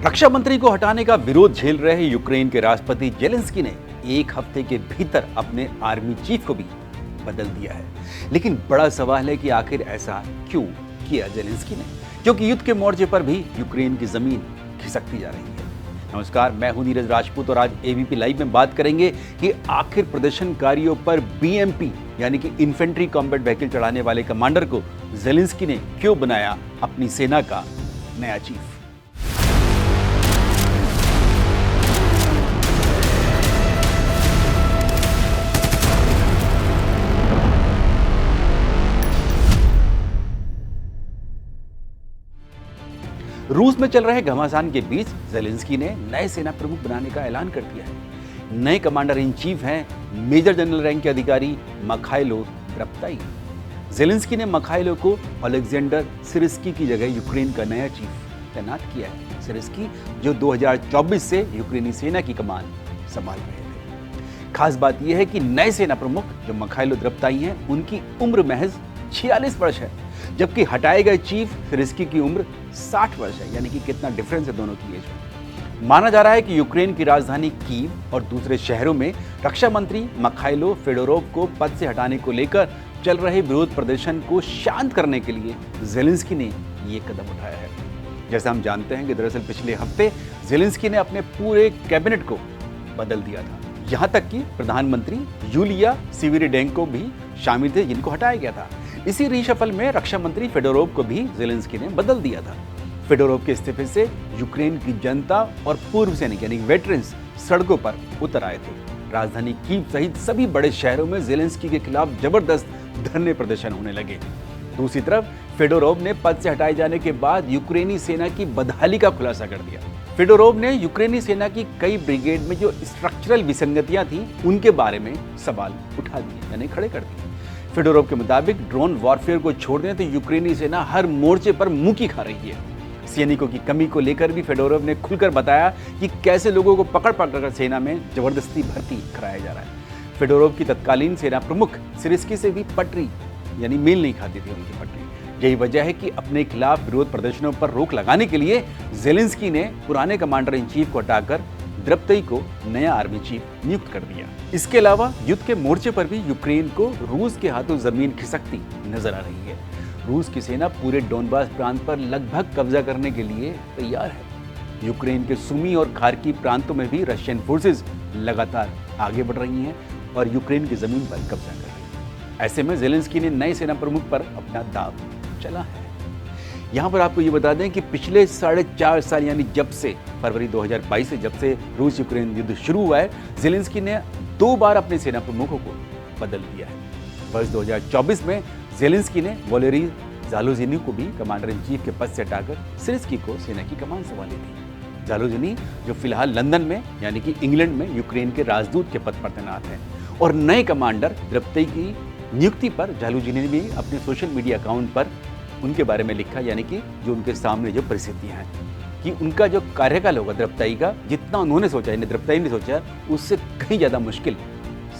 रक्षा मंत्री को हटाने का विरोध झेल रहे यूक्रेन के राष्ट्रपति जेलेंस्की ने एक हफ्ते के भीतर अपने आर्मी चीफ को भी बदल दिया है। लेकिन बड़ा सवाल है कि आखिर ऐसा क्यों किया जेलेंस्की ने, क्योंकि युद्ध के मोर्चे पर भी यूक्रेन की जमीन खिसकती जा रही है। नमस्कार, मैं हूं नीरज राजपूत और आज एबीपी लाइव में बात करेंगे कि आखिर प्रदर्शनकारियों पर बीएमपी यानी कि इन्फेंट्री कॉम्बैट व्हीकल चढ़ाने वाले कमांडर को जेलेंस्की ने क्यों बनाया अपनी सेना का नया चीफ। रूस में चल रहे घमासान के बीच जेलेंस्की ने नए सेना प्रमुख बनाने का ऐलान कर दिया है। नए कमांडर इन चीफ हैं मेजर जनरल रैंक के अधिकारी मखाइलो द्रप्ताई। जेलेंस्की ने मखाइलो को अलेक्जेंडर सिरस्की की जगह यूक्रेन का नया चीफ तैनात किया है। सिरस्की जो 2024 से यूक्रेनी सेना की कमान संभाल रहे थे। खास बात यह है कि नए सेना प्रमुख जो मखाइलो द्रप्ताई हैं, उनकी उम्र महज 46 वर्ष है, जबकि हटाए गए चीफ सिरस्की की उम्र 60 वर्ष है। यानी कि कितना डिफरेंस है दोनों की एज में। माना जा रहा है कि यूक्रेन की राजधानी कीव और दूसरे शहरों में रक्षा मंत्री मखाइलो फेडोरोव को पद से हटाने को लेकर चल रहे विरोध प्रदर्शन को शांत करने के लिए जेलेंस्की ने ये कदम उठाया है। जैसा हम जानते हैं कि दरअसल पिछले हफ्ते जेलेंस्की ने अपने पूरे कैबिनेट को बदल दिया था। यहां तक कि प्रधानमंत्री यूलिया सिविरिडेंको भी शामिल थे, जिनको हटाया गया था। इसी रीशफल में रक्षा मंत्री फेडोरोव को भी जेलेंस्की ने बदल दिया था। फेडोरोव के इस्तीफे से यूक्रेन की जनता और पूर्व सैनिक यानी वेटरन्स सड़कों पर उतर आए थे। राजधानी कीव सहित सभी बड़े शहरों में जेलेंस्की के खिलाफ जबरदस्त धरने प्रदर्शन होने लगे। दूसरी तरफ फेडोरोव ने पद से हटाए जाने के बाद यूक्रेनी सेना की बदहाली का खुलासा कर दिया। फेडोरोव ने यूक्रेनी सेना की कई ब्रिगेड में जो स्ट्रक्चरल विसंगतियां थी, उनके बारे में सवाल उठा दिए यानी खड़े कर दिए। फेडोरोव के मुताबिक ड्रोन वॉरफेयर को छोड़ दें तो यूक्रेनी सेना हर मोर्चे पर मुंह खा रही है। सैनिकों की कमी को लेकर भी फेडोरोव ने खुलकर बताया कि कैसे लोगों को पकड़ कर सेना में जबरदस्ती भर्ती कराया जा रहा है। फेडोरोव की तत्कालीन सेना प्रमुख सिरस्की से भी पटरी यानी मेल नहीं खाती थी उनकी पटरी। यही वजह है कि अपने खिलाफ विरोध प्रदर्शनों पर रोक लगाने के लिए जेलेंस्की ने पुराने कमांडर इन चीफ को हटाकर द्रप्ताई को नया आर्मी चीफ नियुक्त कर दिया। इसके अलावा युद्ध के मोर्चे पर भी यूक्रेन को रूस के हाथों जमीन खिसकती नजर आ रही है। रूस की सेना पूरे डोनबास प्रांत पर लगभग कब्जा करने के लिए तैयार है। यूक्रेन के सुमी और खार्की प्रांतों में भी रशियन फोर्सेस लगातार आगे बढ़ रही हैं और यूक्रेन की जमीन पर कब्जा कर रही है। ऐसे में जेलेंस्की ने नए सेना प्रमुख पर अपना दाव चला है। यहाँ पर आपको ये बता दें कि पिछले 4.5 साल यानी जब से फरवरी 2022 से जब से रूस यूक्रेन युद्ध शुरू हुआ है, जेलेंस्की ने 2 बार अपने सेना प्रमुखों को बदल दिया है। वर्ष 2024 में जेलेंस्की ने वैलेरी ज़ालोज़नी को भी कमांडर इन चीफ के पद से हटाकर सिरस्की को सेना की कमान संभाली थी। ज़ालोज़नी जो फिलहाल लंदन में यानी कि इंग्लैंड में यूक्रेन के राजदूत के पद पर तैनात हैं और नए कमांडर द्रप्ताई की नियुक्ति पर ज़ालोज़नी ने भी अपने सोशल मीडिया अकाउंट पर उनके बारे में लिखा, यानी कि जो उनके सामने जो परिस्थितियां हैं कि उनका जो कार्यकाल होगा द्रप्ताई का, जितना उन्होंने सोचा यानी द्रप्ताई ने सोचा, उससे कहीं ज़्यादा मुश्किल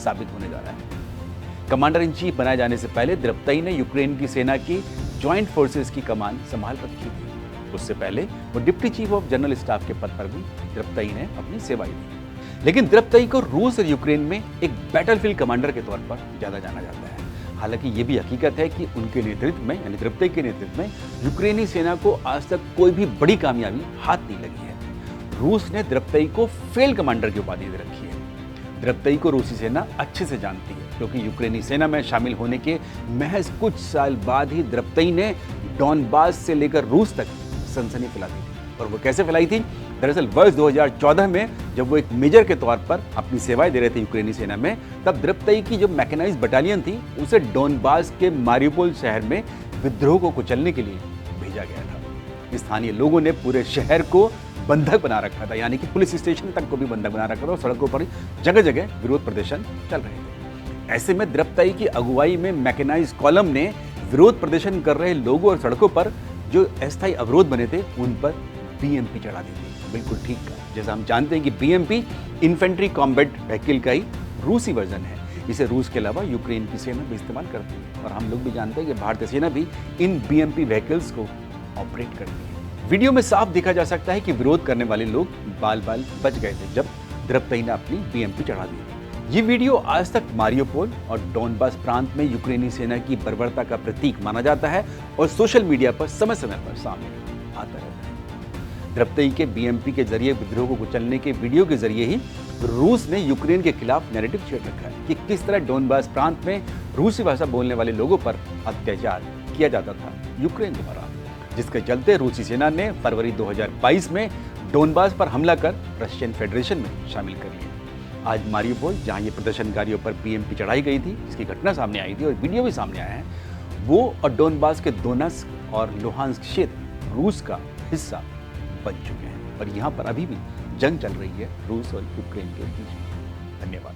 साबित होने जा रहा है। कमांडर इन चीफ बनाए जाने से पहले द्रप्ताई ने यूक्रेन की सेना की ज्वाइंट फोर्सेस की कमान संभाल रखी थी। उससे पहले वो deputy chief of general staff के पद पर भी द्रप्ताई ने अपनी सेवाएं दी। लेकिन द्रप्ताई को रूस और यूक्रेन में एक बैटलफील्ड कमांडर के तौर पर ज़्यादा जाना जाता है। हालांकि ये भी हकीकत है कि उनके नेतृत्व में यानी द्रप्ताई के नेतृत्व में यूक्रेनी सेना को आज तक कोई भी बड़ी कामयाबी हाथ नहीं लगी है। रूस ने द्रप्ताई को फेल कमांडर की उपाधि दे रखी है। द्रप्ताई को रूसी सेना अच्छे से जानती है, क्योंकि यूक्रेनी सेना में शामिल होने के महज कुछ साल बाद ही द्रप्ताई ने डॉनबास से लेकर रूस तक सनसनी फैला दी थी। और वो कैसे फैलाई थी? दरअसल वर्ष 2014 में जब वो एक मेजर के तौर पर अपनी सेवाएं दे रहे थे यूक्रेनी सेना में, तब द्रप्ताई की जो मैकेनाइज्ड बटालियन थी उसे डोनबास के मारियोपोल शहर में विद्रोह को कुचलने के लिए भेजा गया था। स्थानीय लोगों ने पूरे शहर को बंधक बना रखा था, यानी कि पुलिस स्टेशन तक को भी बंधक बना रखा था और सड़कों पर जगह जगह विरोध प्रदर्शन चल रहे थे। ऐसे में द्रप्ताई की अगुवाई में मैकेनाइज्ड कॉलम ने विरोध प्रदर्शन कर रहे लोगों और सड़कों पर जो अस्थायी अवरोध बने थे उन पर बीएमपी चढ़ा दी थी। बिल्कुल ठीक कहा। जैसा हम जानते हैं कि बीएमपी इन्फेंट्री कॉम्बैट व्हीकल का ही रूसी वर्जन है। इसे रूस के अलावा यूक्रेन की सेना भी इस्तेमाल करती है और हम लोग भी जानते हैं कि भारतीय सेना भी इन बीएमपी व्हीकल्स को ऑपरेट करती है। वीडियो में साफ देखा जा सकता है कि विरोध करने वाले लोग बाल बाल बच गए थे जब द्रप्तई ने अपनी बीएमपी चढ़ा दी। ये वीडियो आज तक मारियोपोल और डोनबास प्रांत में यूक्रेनी सेना की बर्बरता का प्रतीक माना जाता है और सोशल मीडिया पर समय समय पर सामने आता रहता है। द्रप्तई के बीएमपी के जरिए विद्रोह को कुचलने के वीडियो के जरिए ही रूस ने यूक्रेन के खिलाफ नैरेटिव छेड़ रखा है कि किस तरह डोनबास प्रांत में रूसी भाषा बोलने वाले लोगों पर अत्याचार किया जाता था यूक्रेन द्वारा, जिसके चलते रूसी सेना ने फरवरी 2022 में डोनबास पर हमला कर रशियन फेडरेशन में शामिल कर लिया। आज मारियोपोल, जहां ये प्रदर्शनकारियों पर बीएमपी चढ़ाई गई थी, इसकी घटना सामने आई थी और वीडियो भी सामने आया है, वो और डोनबास के दोनेत्स्क और लुहांस्क क्षेत्र रूस का हिस्सा बन चुके हैं और यहाँ पर अभी भी जंग चल रही है रूस और यूक्रेन के बीच में। धन्यवाद।